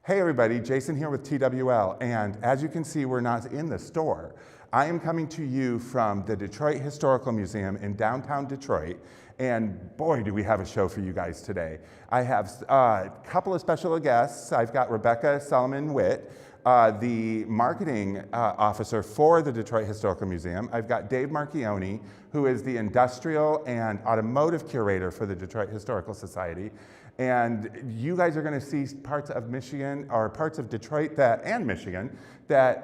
Hey everybody, Jason here with TWL, and as you can see, we're not in the store. I am coming to you from the Detroit Historical Museum in downtown Detroit, and boy, do we have a show for you guys today. I have a couple of special guests. I've got Rebecca Witt, the marketing officer for the Detroit Historical Museum. I've got Dave Marchioni, who is the industrial and automotive curator for the Detroit Historical Society. And you guys are going to see parts of Michigan, or parts of Detroit and Michigan, that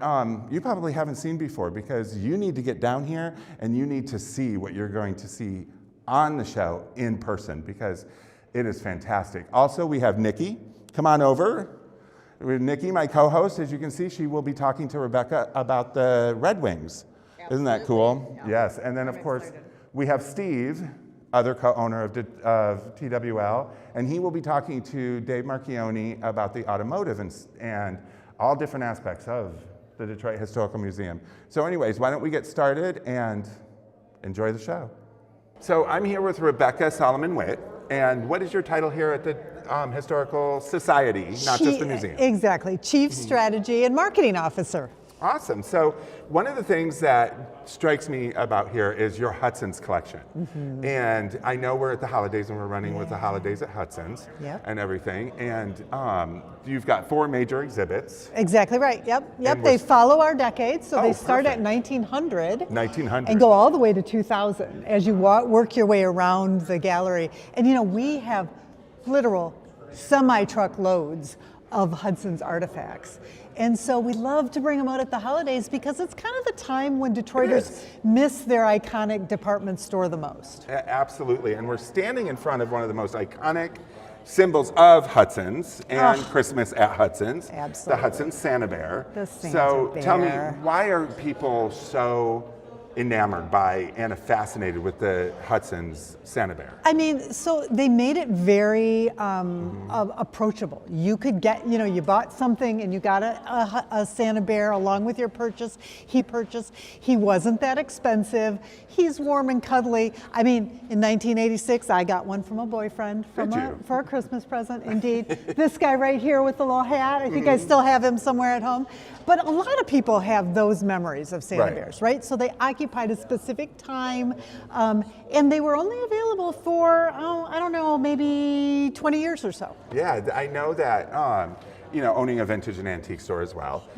you probably haven't seen before, because you need to get down here and you need to see what you're going to see on the show in person, because it is fantastic. Also, we have Nikki. Come on over. Nikki, my co-host, as you can see, she will be talking to Rebecca about the Red Wings. Absolutely. Isn't that cool? Yeah. Yes, and then of course, we have Steve, other co-owner of TWL, and he will be talking to Dave Marchioni about the automotive and all different aspects of the Detroit Historical Museum. So anyways, why don't we get started and enjoy the show. So I'm here with Rebecca Witt, and what is your title here at the Historical Society, not just the museum? Exactly, Chief Strategy and Marketing Officer. Awesome. So one of the things that strikes me about here is your Hudson's collection. And I know we're at the holidays and we're running with the holidays at Hudson's and everything. And you've got 4 major exhibits. Exactly right. Yep. They follow our decades. So they start at 1900. And go all the way to 2000 as you work your way around the gallery. And you know, we have literal semi-truck loads of Hudson's artifacts. And so we love to bring them out at the holidays because it's kind of the time when Detroiters miss their iconic department store the most. Absolutely, and we're standing in front of one of the most iconic symbols of Hudson's and Christmas at Hudson's, the Hudson Santa Bear. The Santa Bear. Tell me, why are people so enamored by and fascinated with the Hudson's Santa Bear? I mean, so they made it very approachable. You could get, you know, you bought something and you got a Santa Bear along with your purchase. He wasn't that expensive. He's warm and cuddly. I mean, in 1986, I got one from a boyfriend for a Christmas present, indeed. This guy right here with the little hat, I think I still have him somewhere at home. But a lot of people have those memories of Santa Bears, right? So they occupied a specific time, and they were only available for, I don't know, maybe 20 years or so. Yeah, I know that, you know, owning a vintage and antique store as well,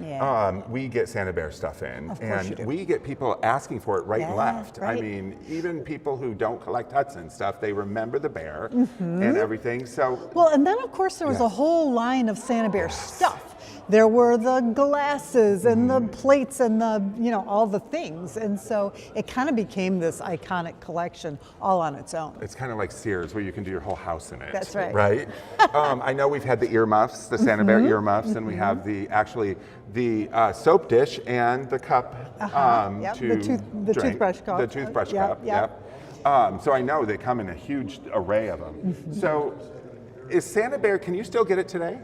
we get Santa Bear stuff in, and we get people asking for it right and left. Right. I mean, even people who don't collect Hudson stuff, they remember the bear and everything. So well, and then of course there was a whole line of Santa Bear stuff. There were the glasses and the plates and the, you know, all the things. And so it kind of became this iconic collection all on its own. It's kind of like Sears, where you can do your whole house in it. That's right. Right? I know we've had the earmuffs, the Santa Bear earmuffs, and we have the soap dish and the cup the toothbrush cup. The toothbrush cup, so I know they come in a huge array of them. So is Santa Bear, can you still get it today?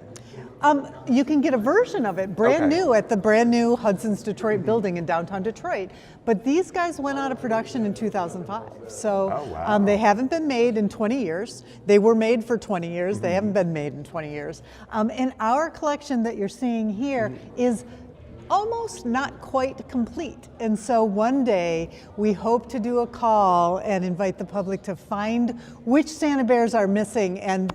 You can get a version of it brand new at the brand new Hudson's Detroit building in downtown Detroit. But these guys went out of production in 2005. So they haven't been made in 20 years. They were made for 20 years. They haven't been made in 20 years. And our collection that you're seeing here is almost not quite complete. And so one day we hope to do a call and invite the public to find which Santa Bears are missing and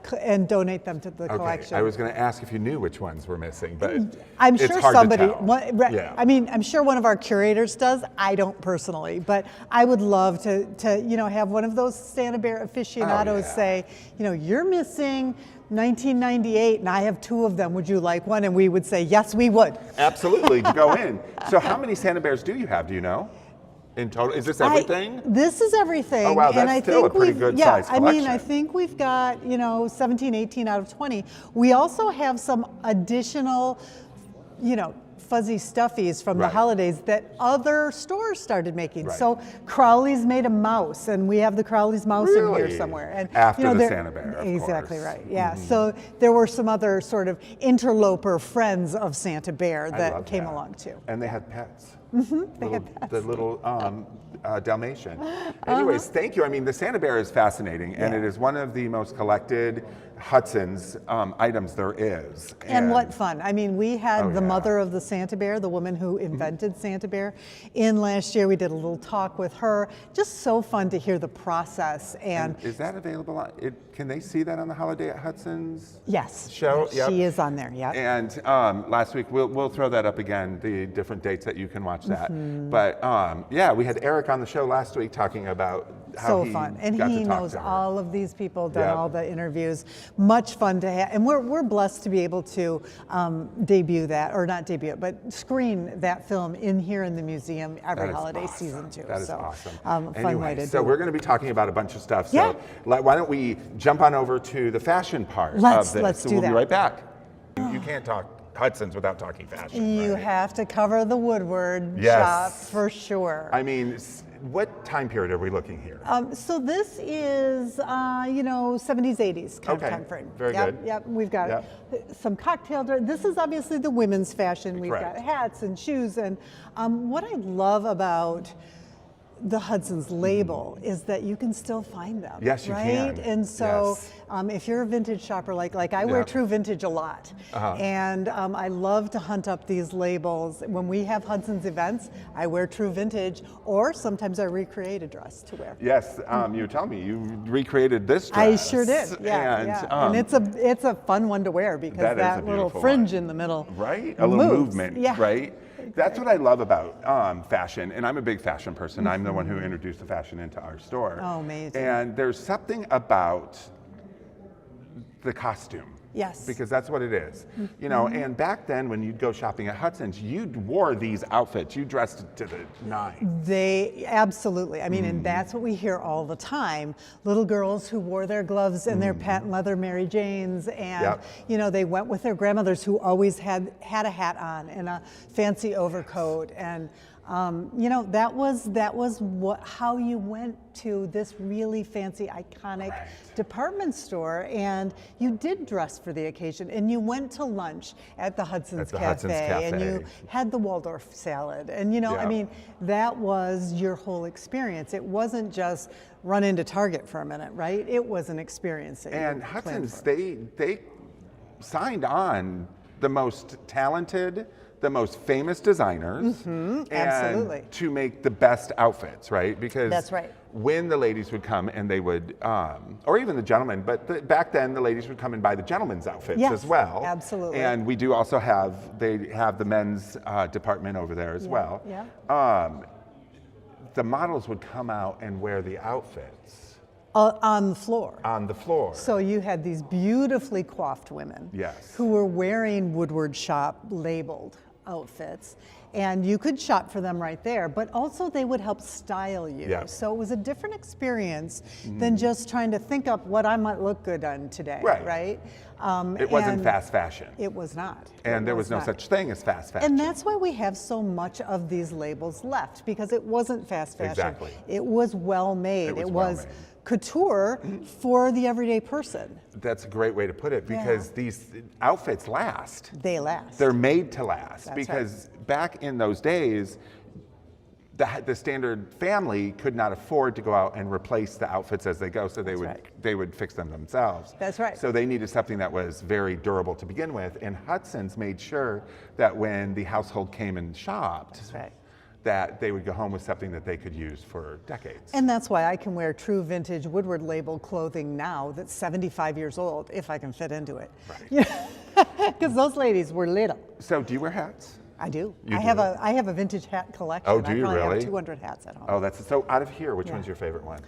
donate them to the collection. I was going to ask if you knew which ones were missing, but I'm sure it's hard somebody, to tell. I mean, I'm sure one of our curators does. I don't personally, but I would love to you know, have one of those Santa Bear aficionados say, you know, you're missing 1998 and I have 2 of them, would you like one? And we would say, yes, we would. Absolutely, go in. So how many Santa Bears do you have, do you know? In total, is this everything? This is everything. Oh wow, that's still a pretty good size collection. I mean, I think we've got, you know, 17, 18 out of 20. We also have some additional, you know, fuzzy stuffies from the holidays that other stores started making. So Crowley's made a mouse, and we have the Crowley's mouse in here somewhere. And after you know, the Santa Bear, of exactly course. Right. Yeah. So there were some other sort of interloper friends of Santa Bear that came along too. And they had pets. The little Dalmatian. Anyways, thank you. I mean, the Santa Bear is fascinating, and it is one of the most collected Hudson's items there is. And what fun. I mean, we had the yeah. mother of the Santa Bear, the woman who invented Santa Bear, in last year. We did a little talk with her. Just so fun to hear the process. And is that available? Can they see that on the Holiday at Hudson's yes, show? Yep. She is on there, yeah. And last week, we'll throw that up again, the different dates that you can watch that. But yeah, we had Eric on the show last week talking about how he fun. And got he to talk knows to her. all of these people, done all the interviews. Much fun to have. And we're blessed to be able to debut that, or not debut it, but screen that film in here in the museum every holiday season too. That is so, awesome. Fun way to so do we're it. going to be talking about a bunch of stuff. Yeah. So why don't we jump on over to the fashion part of this. Let's so do we'll that. be right back. You can't talk Hudson's without talking fashion. You right? have to cover the Woodward Yes. shop for sure. I mean, what time period are we looking here? So this is, 70s, 80s kind of time frame. Very good. Yep, we've got some cocktail. This is obviously the women's fashion. We've got hats and shoes. And what I love about the Hudson's label is that you can still find them. Yes, you right? can. And so Yes. if you're a vintage shopper, like I wear True Vintage a lot, and I love to hunt up these labels. When we have Hudson's events, I wear True Vintage, or sometimes I recreate a dress to wear. Yes, you tell me you recreated this dress. I sure did. Yeah, and it's a fun one to wear because that little fringe in the middle, right? A little moves. movement, Yeah. right? That's what I love about fashion, and I'm a big fashion person. I'm the one who introduced the fashion into our store. Oh, amazing. And there's something about the costume. Yes. Because that's what it is. You know, and back then when you'd go shopping at Hudson's, you wore these outfits. You dressed to the nine. They absolutely. I mean, and that's what we hear all the time. Little girls who wore their gloves and their patent leather Mary Janes, and they went with their grandmothers who always had a hat on and a fancy overcoat, and that was how you went to this really fancy, iconic department store, and you did dress for the occasion, and you went to lunch at the Hudson's Cafe, and you had the Waldorf salad, and I mean, that was your whole experience. It wasn't just run into Target for a minute, right? It was an experience. And Hudson's, they signed on the most talented, the most famous designers, absolutely, and to make the best outfits, right? Because that's right. When the ladies would come and they would, or even the gentlemen, but back then the ladies would come and buy the gentlemen's outfits as well. Absolutely. And we do also have the men's department over there as well. Yeah. The models would come out and wear the outfits. On the floor. On the floor. So you had these beautifully coiffed women who were wearing Woodward Shop labeled outfits, and you could shop for them right there, but also they would help style you. Yeah. So it was a different experience than just trying to think up what I might look good on today, right? It wasn't fast fashion. It was not. And there was no such thing as fast fashion. And that's why we have so much of these labels left, because it wasn't fast fashion. Exactly. It was well made. It was couture for the everyday person. That's a great way to put it, because these outfits last. They last. They're made to last. That's because back in those days, the standard family could not afford to go out and replace the outfits as they go, so they would fix them themselves. That's right. So they needed something that was very durable to begin with, and Hudson's made sure that when the household came and shopped, that they would go home with something that they could use for decades. And that's why I can wear True Vintage Woodward label clothing now that's 75 years old, if I can fit into it. Right. Because those ladies were little. So do you wear hats? I do. You I have a vintage hat collection. Oh, do you I probably really? have 200 hats at home. Oh, that's so. Out of here, which one's your favorite one?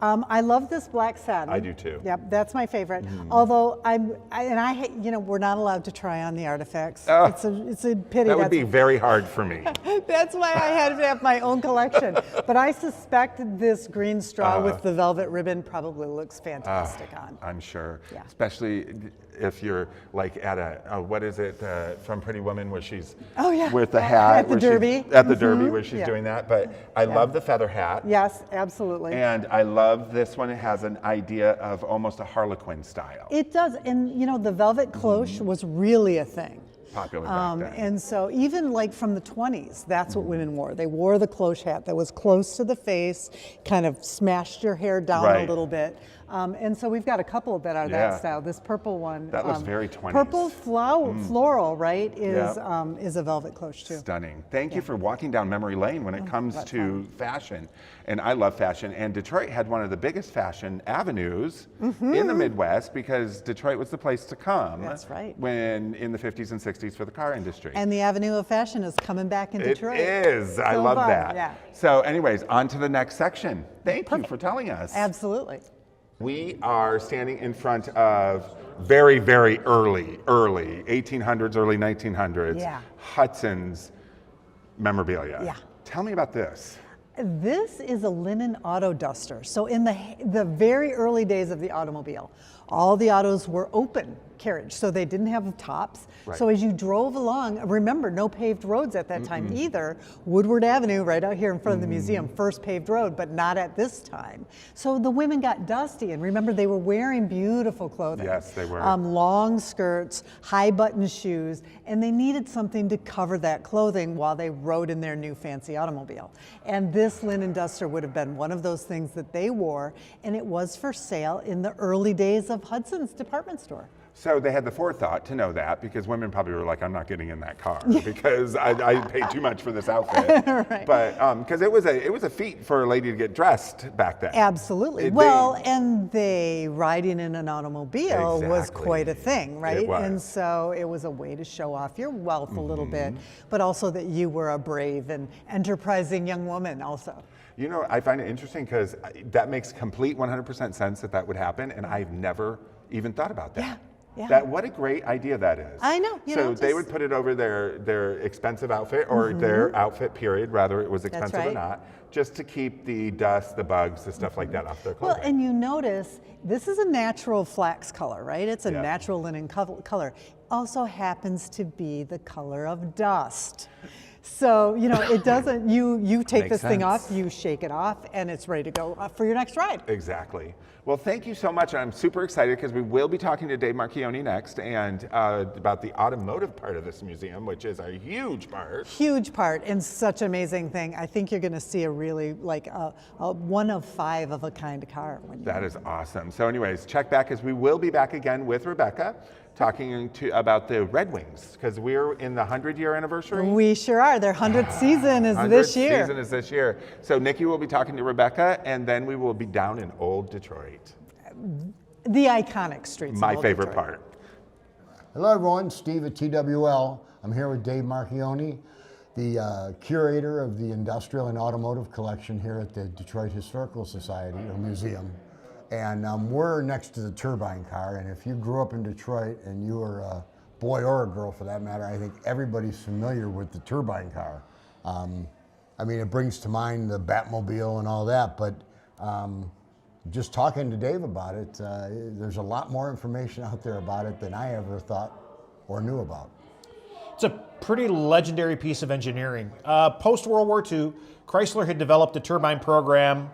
I love this black satin. I do too. Yep, that's my favorite. Although we're not allowed to try on the artifacts. It's a pity. That would be very hard for me. That's why I had to have my own collection. But I suspect this green straw with the velvet ribbon probably looks fantastic on. I'm sure. Yeah. Especially if you're like at what is it from Pretty Woman where she's with the hat at the Derby. At the Derby where she's doing that. But I love the feather hat. Yes, absolutely. And I love this one. It has an idea of almost a Harlequin style. It does, and the velvet cloche was really a thing. popular back then. And so even like from the 20s, that's what women wore. They wore the cloche hat that was close to the face, kind of smashed your hair down a little bit. And so we've got a couple that are that style. This purple one. That looks very 20s. Purple floral, right, is a velvet cloche too. Stunning. Thank you for walking down memory lane when it comes to fashion. And I love fashion. And Detroit had one of the biggest fashion avenues in the Midwest because Detroit was the place to come. That's right. When in the 50s and 60s for the car industry. And the Avenue of Fashion is coming back in Detroit. It is. I love that. Yeah. So anyways, on to the next section. Thank you for telling us. Absolutely. We are standing in front of very, very early 1800s, early 1900s, Hudson's memorabilia. Yeah. Tell me about this. This is a linen auto duster. So in the very early days of the automobile, all the autos were open carriage, so they didn't have tops. Right. So as you drove along, remember, no paved roads at that time either. Woodward Avenue, right out here in front of the museum, first paved road, but not at this time. So the women got dusty, and remember, they were wearing beautiful clothing. Yes, they were. Long skirts, high button shoes, and they needed something to cover that clothing while they rode in their new fancy automobile. And this linen duster would have been one of those things that they wore, and it was for sale in the early days of Hudson's department store. So they had the forethought to know that because women probably were like, I'm not getting in that car because I paid too much for this outfit. Right. But because it was a feat for a lady to get dressed back then. Absolutely. And riding in an automobile was quite a thing, right? It was. And so it was a way to show off your wealth a little bit, but also that you were a brave and enterprising young woman also. You know, I find it interesting because that makes complete 100% sense that would happen, and I've never even thought about that. Yeah. What a great idea that is. I know. So they would put it over their expensive outfit or their outfit period, whether it was expensive or not, just to keep the dust, the bugs, the stuff like that off their clothing. Well, and you notice this is a natural flax color, right? It's a natural linen color. Also happens to be the color of dust. So, you know, it doesn't, you take this thing off, you shake it off, and it's ready to go for your next ride. Exactly. Well, thank you so much. I'm super excited because we will be talking to Dave Marchioni next and about the automotive part of this museum, which is a huge part. Huge part and such an amazing thing. I think you're going to see a really like a one of five of a kind car. That is awesome. So anyways, check back as we will be back again with Rebecca talking about the Red Wings because we're in the 100-year anniversary. We sure are. Their 100th season is this year. 100th season is this year. So Nikki will be talking to Rebecca, and then we will be down in Old Detroit. The iconic streets. My favorite part. Hello everyone, Steve at TWL. I'm here with Dave Marchioni, the curator of the Industrial and Automotive Collection here at the Detroit Historical Society or Museum. And we're next to the turbine car, and if you grew up in Detroit and you were a boy or a girl for that matter, I think everybody's familiar with the turbine car. I mean, it brings to mind the Batmobile and all that, but just talking to Dave about it, there's a lot more information out there about it than I ever thought or knew about. It's a pretty legendary piece of engineering. Post-World War II, Chrysler had developed a turbine program,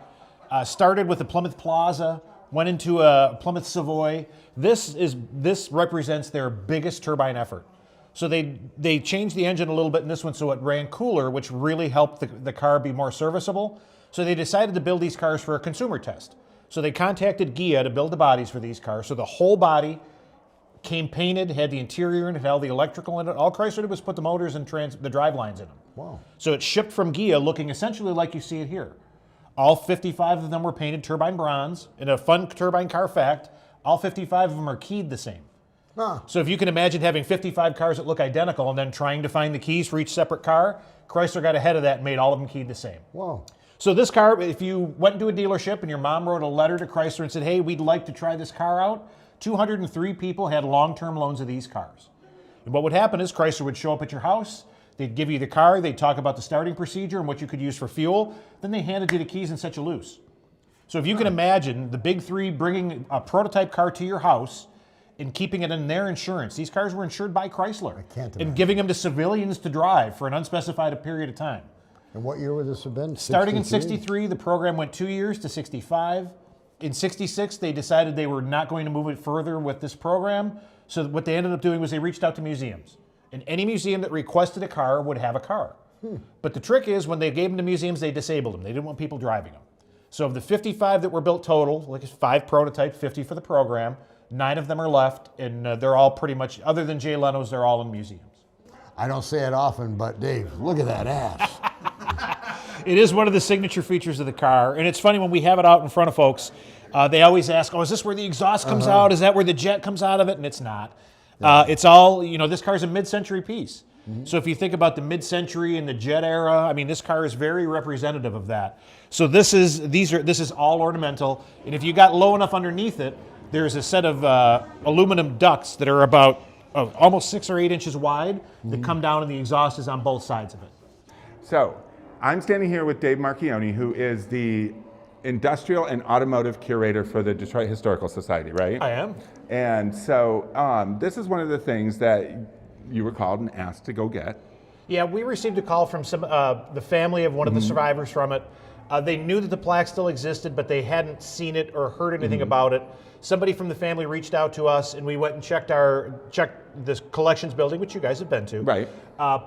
started with the Plymouth Plaza, went into a Plymouth Savoy. This represents their biggest turbine effort. So they changed the engine a little bit in this one so it ran cooler, which really helped the car be more serviceable. So they decided to build these cars for a consumer test. So they contacted Ghia to build the bodies for these cars. So the whole body came painted, had the interior in it, had all the electrical in it. All Chrysler did was put the motors and the drive lines in them. Wow. So it shipped from Ghia looking essentially like you see it here. All 55 of them were painted turbine bronze. And a fun turbine car fact, all 55 of them are keyed the same. Huh. So if you can imagine having 55 cars that look identical and then trying to find the keys for each separate car, Chrysler got ahead of that and made all of them keyed the same. Whoa. So this car, if you went into a dealership and your mom wrote a letter to Chrysler and said, hey, we'd like to try this car out, 203 people had long-term loans of these cars. And what would happen is Chrysler would show up at your house, they'd give you the car, they'd talk about the starting procedure and what you could use for fuel, then they handed you the keys and set you loose. So if you can imagine the big three bringing a prototype car to your house and keeping it in their insurance. These cars were insured by Chrysler. I can't imagine. And giving them to civilians to drive for an unspecified period of time. And what year would this have been? Starting in 63, the program went 2 years to 65. In 66, they decided they were not going to move it further with this program. So what they ended up doing was they reached out to museums. And any museum that requested a car would have a car. But the trick is, when they gave them to museums, they disabled them. They didn't want people driving them. So of the 55 that were built total, like 5 prototypes, 50 for the program, 9 of them are left, and they're all pretty much, other than Jay Leno's, they're all in museums. I don't say it often, but Dave, look at that ass. It is one of the signature features of the car, and it's funny when we have it out in front of folks, they always ask, oh, is this where the exhaust comes out? Is that where the jet comes out of it? And it's not. It's all, this car is a mid-century piece. So if you think about the mid-century and the jet era, I mean, this car is very representative of that. So this is all ornamental, and if you got low enough underneath it, there's a set of aluminum ducts that are about almost 6 or 8 inches wide that come down, and the exhaust is on both sides of it. So I'm standing here with Dave Marchioni, who is the industrial and automotive curator for the Detroit Historical Society, right? I am. And so this is one of the things that you were called and asked to go get. Yeah, we received a call from the family of one of the survivors from it. They knew that the plaque still existed, but they hadn't seen it or heard anything about it. Somebody from the family reached out to us, and we went and checked this collections building, which you guys have been to. Right.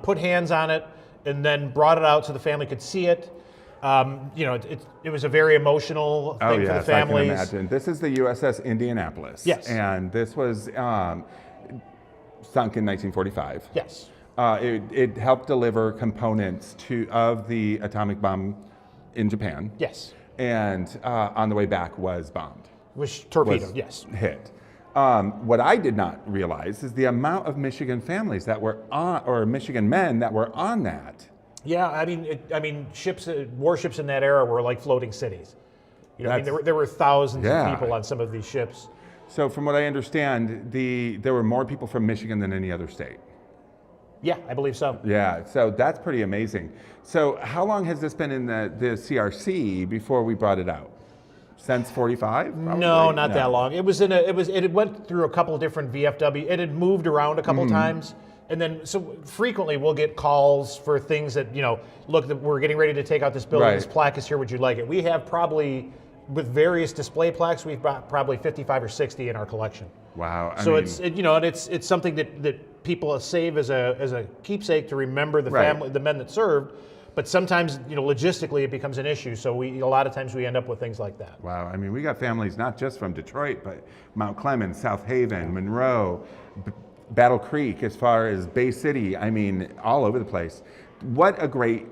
Put hands on it, and then brought it out so the family could see it. It was a very emotional thing for the families. I can imagine. This is the USS Indianapolis. Yes. And this was sunk in 1945. Yes. It helped deliver components of the atomic bomb in Japan. Yes. And on the way back was bombed. Was torpedoed, was yes. Hit. What I did not realize is the amount of Michigan families that were on, or Michigan men that were on that. Yeah, I mean, ships, warships in that era were like floating cities. There were thousands of people on some of these ships. So from what I understand, there were more people from Michigan than any other state. Yeah, I believe so. Yeah, so that's pretty amazing. So how long has this been in the CRC before we brought it out? Since 45? No, not that long. It went through a couple of different VFW. It had moved around a couple times. And then, so frequently we'll get calls for things that, look, we're getting ready to take out this building. Right. This plaque is here. Would you like it? We have probably, with various display plaques, we've got probably 55 or 60 in our collection. Wow. It's something that people save as a keepsake to remember the family, the men that served. But sometimes, logistically it becomes an issue. So a lot of times we end up with things like that. Wow. I mean, we got families not just from Detroit, but Mount Clemens, South Haven, Monroe, Battle Creek, as far as Bay City, I mean, all over the place. What a great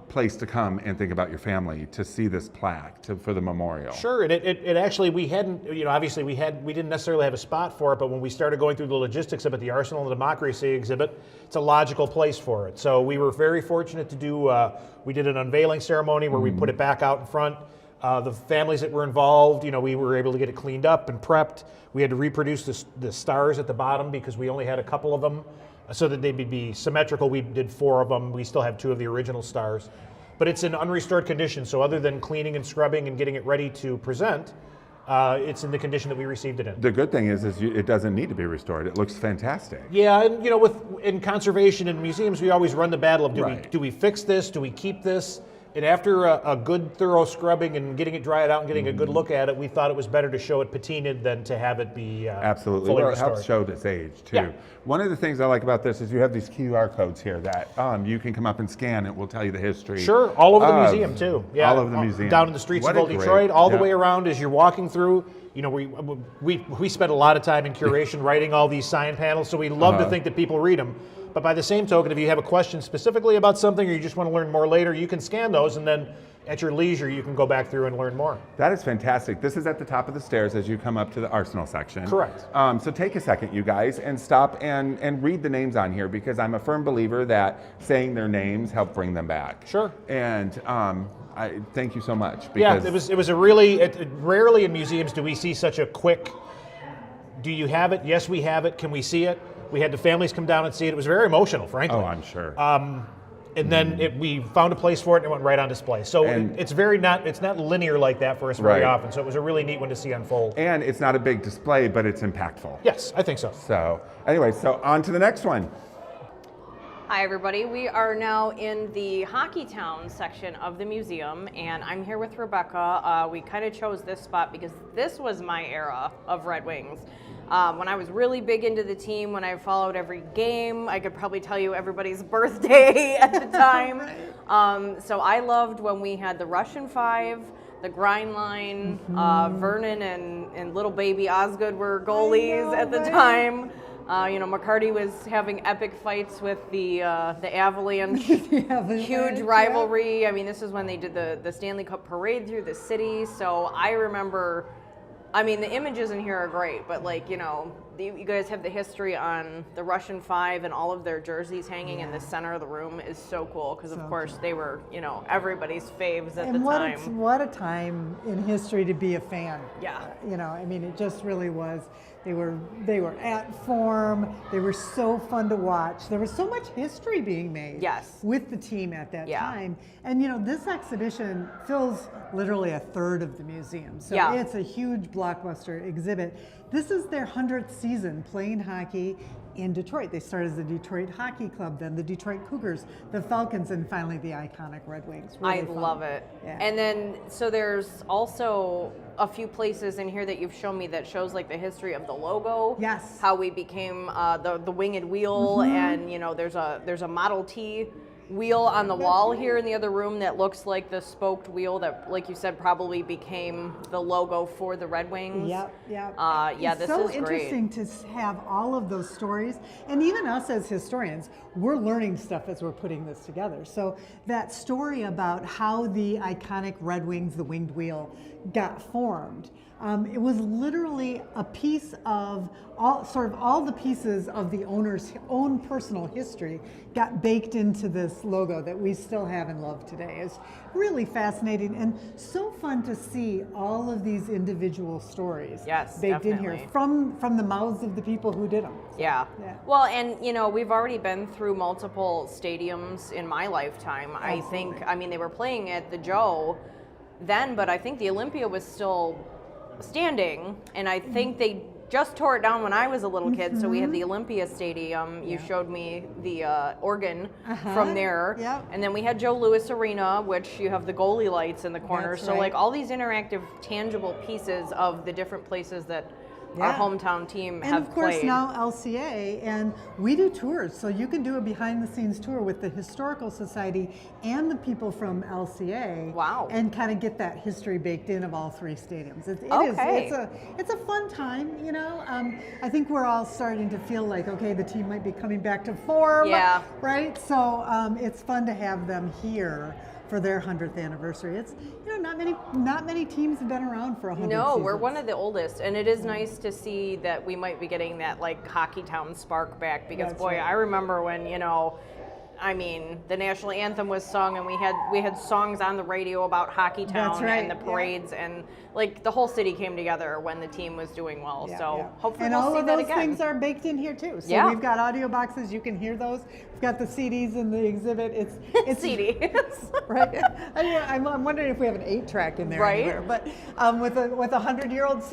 place to come and think about your family, to see this plaque for the memorial. Sure, and it actually, we hadn't, obviously we didn't necessarily have a spot for it, but when we started going through the logistics of it, the Arsenal and Democracy exhibit, it's a logical place for it. So we were very fortunate to do, we did an unveiling ceremony where we put it back out in front. The families that were involved, we were able to get it cleaned up and prepped. We had to reproduce the stars at the bottom because we only had a couple of them so that they would be symmetrical. We did 4 of them. We still have 2 of the original stars. But it's in unrestored condition, so other than cleaning and scrubbing and getting it ready to present, it's in the condition that we received it in. The good thing is it doesn't need to be restored. It looks fantastic. Yeah, and in conservation and museums, we always run the battle of do we fix this? Do we keep this? And after a good thorough scrubbing and getting it dried out and getting a good look at it, we thought it was better to show it patinaed than to have it be absolutely fully well, restored. It helps show its age too. Yeah. One of the things I like about this is you have these QR codes here that you can come up and scan. It will tell you the history. Sure, all over the museum too. Yeah, all over the museum. Down in the streets of Old Detroit, all the way around as you're walking through. We spent a lot of time in curation writing all these sign panels, so we love to think that people read them. But by the same token, if you have a question specifically about something or you just want to learn more later, you can scan those, and then at your leisure, you can go back through and learn more. That is fantastic. This is at the top of the stairs as you come up to the Arsenal section. Correct. So take a second, you guys, and stop and read the names on here, because I'm a firm believer that saying their names help bring them back. Sure. And I thank you so much. Because it was a really, rarely in museums do we see such a quick, do you have it? Yes, we have it. Can we see it? We had the families come down and see it. It was very emotional, frankly. Oh, I'm sure. And then we found a place for it and it went right on display. So it's not linear like that for us very often. So it was a really neat one to see unfold. And it's not a big display, but it's impactful. Yes, I think so. So anyway, so on to the next one. Hi everybody, we are now in the Hockey Town section of the museum, and I'm here with Rebecca. We kind of chose this spot because this was my era of Red Wings. When I was really big into the team, when I followed every game, I could probably tell you everybody's birthday at the time. So I loved when we had the Russian Five, the grind line, Vernon and little baby Osgood were goalies at the time. McCarty was having epic fights with the Avalanche, huge rivalry. Yeah. I mean, this is when they did the Stanley Cup parade through the city. So I remember, I mean, the images in here are great, but you guys have the history on the Russian Five and all of their jerseys hanging in the center of the room is so cool because, of course, they were, everybody's faves at the time. What a time in history to be a fan. Yeah. It just really was. They were at form. They were so fun to watch. There was so much history being made with the team at that time. And this exhibition fills literally a third of the museum. So it's a huge blockbuster exhibit. This is their 100th season playing hockey in Detroit. They started as the Detroit Hockey Club, then the Detroit Cougars, the Falcons, and finally the iconic Red Wings. Really fun. Love it. Yeah. And then, so there's also a few places in here that you've shown me that shows the history of the logo. Yes. How we became the winged wheel, and there's a Model T wheel on the wall here in the other room that looks like the spoked wheel that, like you said, probably became the logo for the Red Wings. Yep. This is so great. interesting to have all of those stories, and even us as historians, we're learning stuff as we're putting this together. So that story about how the iconic Red Wings, the winged wheel, got formed. It was literally a piece of all the pieces of the owner's own personal history got baked into this logo that we still have and love today. It's really fascinating and so fun to see all of these individual stories baked in here from the mouths of the people who did them. So, yeah. Well, and we've already been through multiple stadiums in my lifetime. Absolutely. I think they were playing at the Joe then, but I think the Olympia was still standing, and I think they just tore it down when I was a little kid. So we had the Olympia Stadium. You showed me the organ from there. Yep. And then we had Joe Louis Arena, which you have the goalie lights in the corner. That's so right. all these interactive, tangible pieces of the different places that our hometown team have played. And of course now LCA, and we do tours, so you can do a behind-the-scenes tour with the Historical Society and the people from LCA. Wow. And kind of get that history baked in of all three stadiums. It's a fun time, I think we're all starting to feel like, okay, the team might be coming back to form, right? So it's fun to have them here for their 100th anniversary. It's not many teams have been around for 100 No, seasons. we're one of the oldest, and it is nice to see that we might be getting that Hockey Town spark back because That's boy, right. I remember when the national anthem was sung, and we had songs on the radio about Hockey Town That's right, and the parades, and the whole city came together when the team was doing well. Hopefully and we'll all see of that those again. things are baked in here too. So we've got audio boxes, you can hear those. We've got the CDs in the exhibit. It's CDs, right? I'm wondering if we have an 8-track in there anywhere. But with a 100-year-old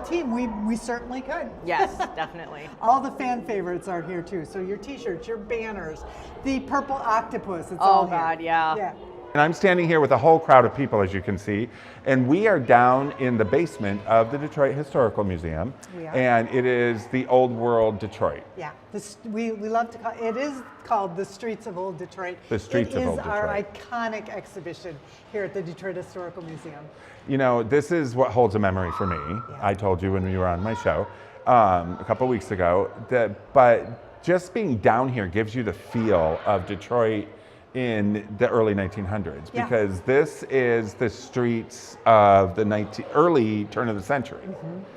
team, we certainly could. Yes, definitely. All the fan favorites are here too. So your T-shirts, your banners, the purple octopus. It's all here. God, yeah. And I'm standing here with a whole crowd of people, as you can see, and we are down in the basement of the Detroit Historical Museum, We are. and it is the Old World Detroit. Yeah, we love to call it is called the Streets of Old Detroit. The Streets of Old It is our Detroit. iconic exhibition here at the Detroit Historical Museum. This is what holds a memory for me. I told you when we were on my show a couple weeks ago, but just being down here gives you the feel of Detroit in the early 1900s, because this is the streets of the early turn of the century.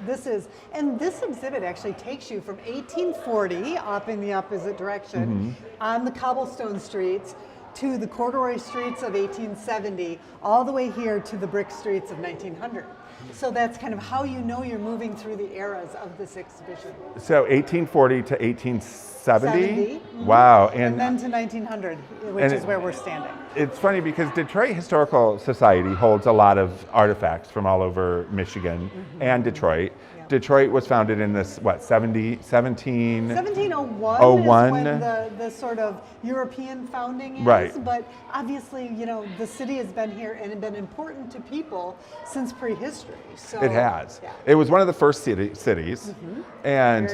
This exhibit actually takes you from 1840 up in the opposite direction on the cobblestone streets to the corduroy streets of 1870, all the way here to the brick streets of 1900. So that's kind of how you're moving through the eras of this exhibition. So 1840 to 1870? Wow. And then to 1900, which is where we're standing. It's funny because Detroit Historical Society holds a lot of artifacts from all over Michigan and Detroit. Detroit was founded in this, what, 17? 1701 01. is when the sort of European founding is. Right. But obviously, you know, the city has been here and been important to people since prehistory. So It has. Yeah. It was one of the first cities. And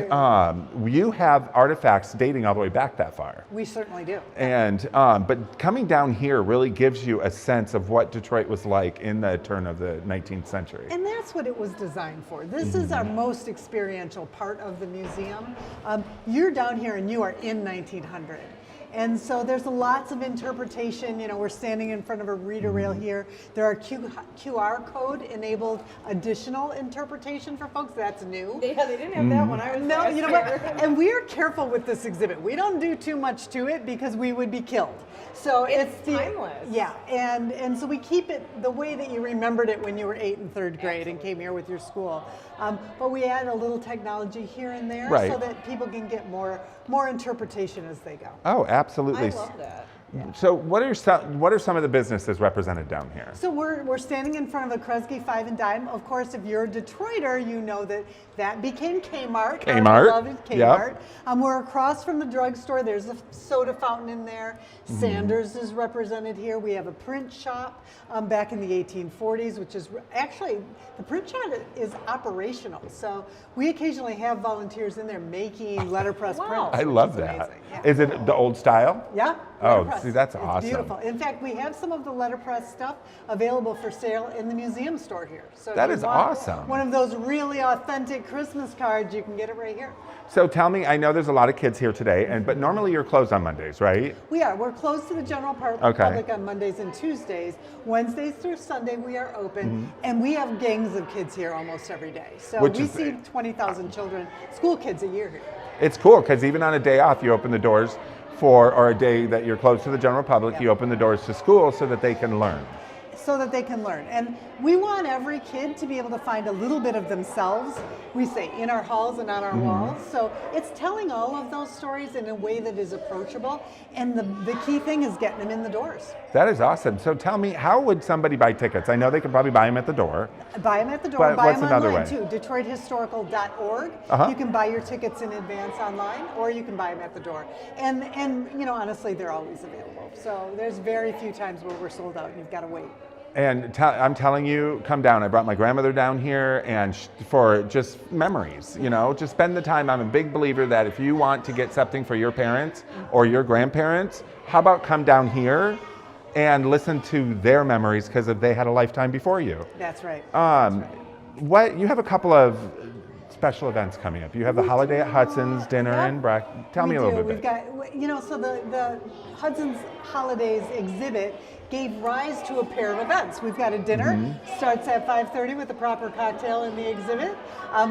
you have artifacts dating all the way back that far. We certainly do. And but coming down here really gives you a sense of what Detroit was like in the turn of the 19th century. And that's what it was designed for. This is our most experiential part of the museum. You're down here and you are in 1900. And so there's lots of interpretation. You know, we're standing in front of a reader rail here. There are QR code enabled additional interpretation for folks. That's new. Yeah, they didn't have that when I was No, last you know what? year. And we are careful with this exhibit. We don't do too much to it because we would be killed. So it's timeless. Yeah, and so we keep it the way that you remembered it when you were 8th and 3rd grade and came here with your school. But we add a little technology here and there Right. so that people can get more interpretation as they go. Oh, absolutely. I love that. So what are some of the businesses represented down here? So we're standing in front of a Kresge 5 and Dime. Of course, if you're a Detroiter, you know that became Kmart. Kmart, Our beloved Kmart. yep. We're across from the drugstore. There's a soda fountain in there. Sanders is represented here. We have a print shop back in the 1840s, which is actually, the print shop is operational. So we occasionally have volunteers in there making letterpress prints. I which love is that. amazing. Yeah. Is it the old style? Yeah. Oh, letterpress. see, that's It's awesome. beautiful. In fact, we have some of the letterpress stuff available for sale in the museum store here. So if That you is want awesome. One of those really authentic Christmas cards, you can get it right here. So tell me, I know there's a lot of kids here today, but normally you're closed on Mondays, right? We are. We're closed to the general public on Mondays and Tuesdays. Wednesdays through Sunday we are open, and we have gangs of kids here almost every day. So Which we is- see 20,000 children, school kids a year here. It's cool because even on a day off, you open the doors or a day that you're closed to the general public, Yeah. you open the doors to school so that they can learn. So that they can learn. And we want every kid to be able to find a little bit of themselves, we say, in our halls and on our walls. So it's telling all of those stories in a way that is approachable. And the key thing is getting them in the doors. That is awesome. So tell me, how would somebody buy tickets? I know they could probably buy them at the door. Buy them at the door, But buy what's them another online way? too, DetroitHistorical.org. You can buy your tickets in advance online, or you can buy them at the door. And you know, honestly, they're always available. So there's very few times where we're sold out and you've got to wait. And I'm telling you, come down. I brought my grandmother down here and for just memories, you know, just spend the time. I'm a big believer that if you want to get something for your parents or your grandparents, how about come down here and listen to their memories because they had a lifetime before you. That's right. You have a couple of special events coming up. You have the Holiday at Hudson's dinner Yep. and tell me a little bit. We've got, you know, so the Hudson's Holidays exhibit gave rise to a pair of events. We've got a dinner, starts at 5:30 with a proper cocktail in the exhibit,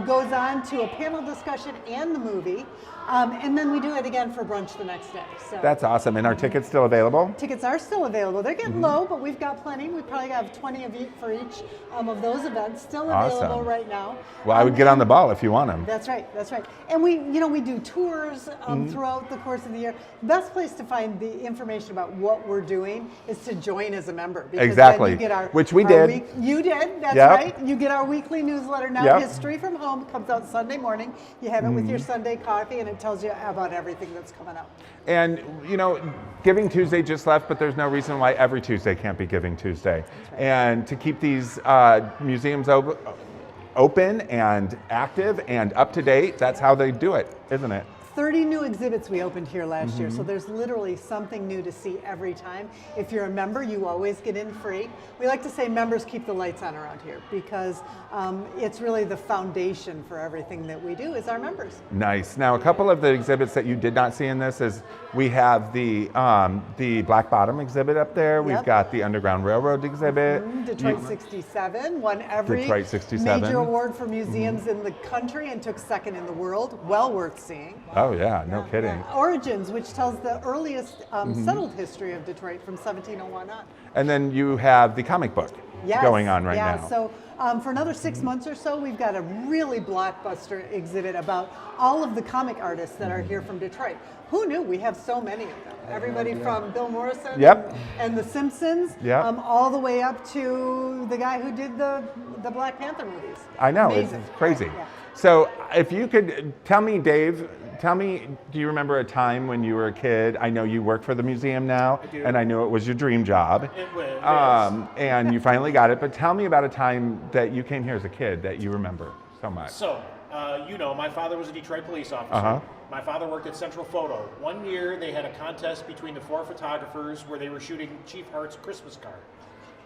goes on to a panel discussion and the movie, and then we do it again for brunch the next day. So That's awesome. And are tickets still available? tickets are still available. They're getting low, but we've got plenty. We probably have 20 for each of those events still available Awesome. right now. Well, I would get on the ball if you want them. That's right. That's right. And we do tours throughout the course of the year. Best place to find the information about what we're doing is to join as a member. Because Exactly. Then you get Which we did. You did. That's Yep. right. You get our weekly newsletter now. Yep. History from Home comes out Sunday morning. You have it with your Sunday coffee, and it tells you about everything that's coming up. And, you know, Giving Tuesday just left, but there's no reason why every Tuesday can't be Giving Tuesday. Right. And to keep these museums open and active and up to date, that's how they do it, isn't it? 30 new exhibits we opened here last year, so there's literally something new to see every time. If you're a member, you always get in free. We like to say members keep the lights on around here because it's really the foundation for everything that we do is our members. Nice. Now, a couple of the exhibits that you did not see in this is we have the Black Bottom exhibit up there. We've Yep. got the Underground Railroad exhibit. Detroit 67 won every Detroit 67. major award for museums in the country and took second in the world. Well worth seeing. Oh yeah, no kidding. Yeah. Origins, which tells the earliest settled history of Detroit from 1701 on. And then you have the comic book Yes, going on right yeah. now. So for another 6 months or so, we've got a really blockbuster exhibit about all of the comic artists that are here from Detroit. Who knew? We have so many of them. Everybody from Bill Morrison Yep. and The Simpsons, Yep. all the way up to the guy who did the Black Panther movies. I know, Amazing. it's crazy. Yeah. So if you could tell me, Dave, do you remember a time when you were a kid? I know you work for the museum now, I do. and I know it was your dream job. It was. And you finally got it, but tell me about a time that you came here as a kid that you remember so much. So, my father was a Detroit police officer. Uh-huh. My father worked at Central Photo. One year they had a contest between the 4 photographers where they were shooting Chief Hart's Christmas card.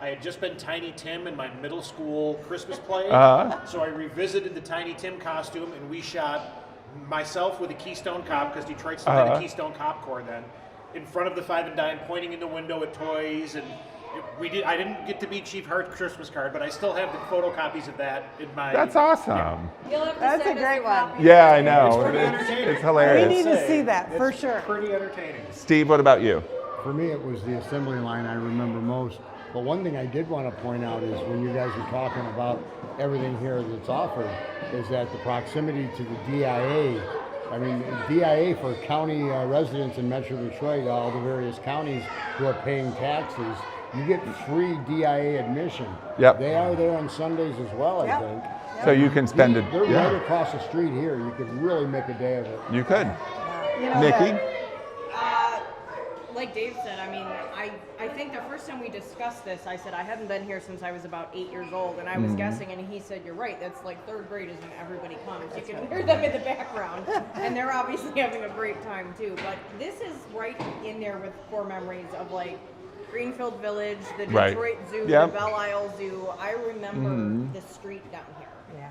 I had just been Tiny Tim in my middle school Christmas play, so I revisited the Tiny Tim costume, and we shot myself with a Keystone Cop, because Detroit still had a Keystone Cop Corps then, in front of the 5 and Dime, pointing in the window at toys, and I didn't get to be Chief Hart's Christmas card, but I still have the photocopies of that in my. That's awesome. Yeah. You'll have to That's send a us great one. copy. Yeah, I know. It's pretty entertaining. It's hilarious. We need to see that, It's for sure. Pretty entertaining. Steve, what about you? For me, it was the assembly line I remember most. But one thing I did want to point out is when you guys are talking about everything here that's offered, is that the proximity to the DIA. I mean, DIA for county residents in Metro Detroit, all the various counties who are paying taxes, you get free DIA admission. Yep. They are there on Sundays as well, Yep. I think. So you can spend it. They're right Yeah, across the street here. You could really make a day of it. you could. You know, Nikki? Like Dave said, I mean, I think the first time we discussed this, I said I hadn't been here since I was about 8 years old, and I was guessing, and he said, you're right, that's like 3rd grade is when everybody comes. You can hear them in the background, and they're obviously having a great time too. But this is right in there with core memories of like Greenfield Village, the Right. Detroit Zoo, Yep. the Belle Isle Zoo. I remember the street down here.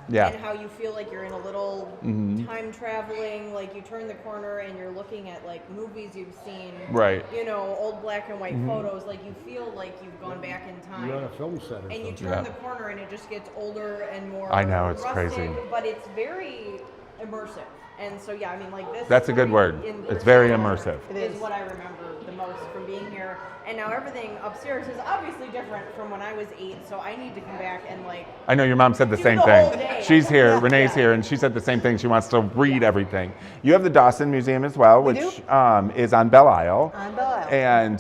Yeah. And how you feel like you're in a little time traveling, like you turn the corner and you're looking at like movies you've seen, Right. you know, old black and white photos, like you feel like you've gone back in time. You're on a film set or And you something. turn Yeah. the corner and it just gets older and more I know, it's rustic, crazy. but it's very immersive. And so yeah, I mean like this That's a good story word. in It's very particular immersive. It is is. what I remember the most from being here. And now everything upstairs is obviously different from when I was 8, so I need to come back and like I know your mom said the Do same the thing. whole day. She's here, Yeah. Renee's here, and she said the same thing. She wants to read everything. You have the Dawson Museum as well, We which do. is on Belle Isle. On Belle Isle. And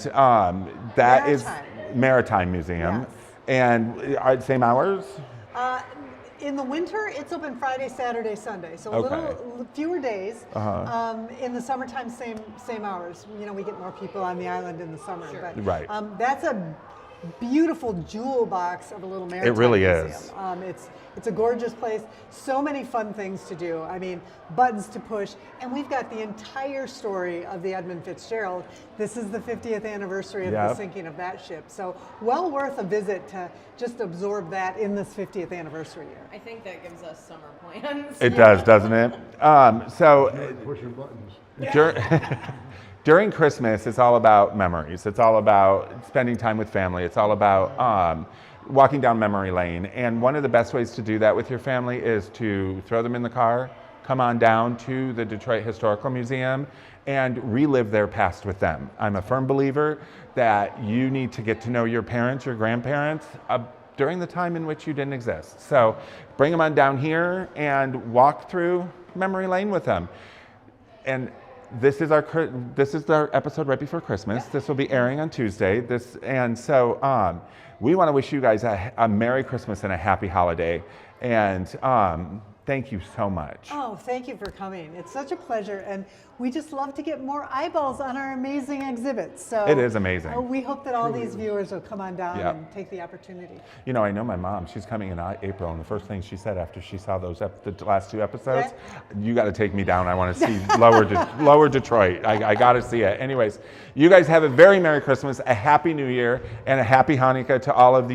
that is Maritime. Maritime Museum. Yes. And same hours? In the winter, it's open Friday, Saturday, Sunday, so a Okay. little fewer days. In the summertime, same hours. You know, we get more people on the island in the summer. Sure. But, Right. That's a beautiful jewel box of a little maritime really museum. is. It's a gorgeous place. So many fun things to do. I mean, buttons to push, and we've got the entire story of the Edmund Fitzgerald. This is the 50th anniversary of the Yep. sinking of that ship. So well worth a visit to just absorb that in this 50th anniversary year. I think that gives us summer plans. It does, doesn't it? So Pushing buttons. during Christmas, it's all about memories. It's all about spending time with family. It's all about walking down memory lane. And one of the best ways to do that with your family is to throw them in the car, come on down to the Detroit Historical Museum, and relive their past with them. I'm a firm believer that you need to get to know your parents, your grandparents, during the time in which you didn't exist. So bring them on down here and walk through memory lane with them. And this is our episode right before Christmas. This will be airing on Tuesday. So we want to wish you guys a Merry Christmas and a Happy Holiday. And thank you so much. Oh, thank you for coming. It's such a pleasure, and we just love to get more eyeballs on our amazing exhibits. So It is amazing. We hope that all these viewers will come on down Yep. and take the opportunity. You know, I know my mom. She's coming in April, and the first thing she said after she saw the last 2 episodes, you got to take me down. I want to see Lower Detroit. I got to see it. Anyways, you guys have a very Merry Christmas, a Happy New Year, and a Happy Hanukkah to all of you.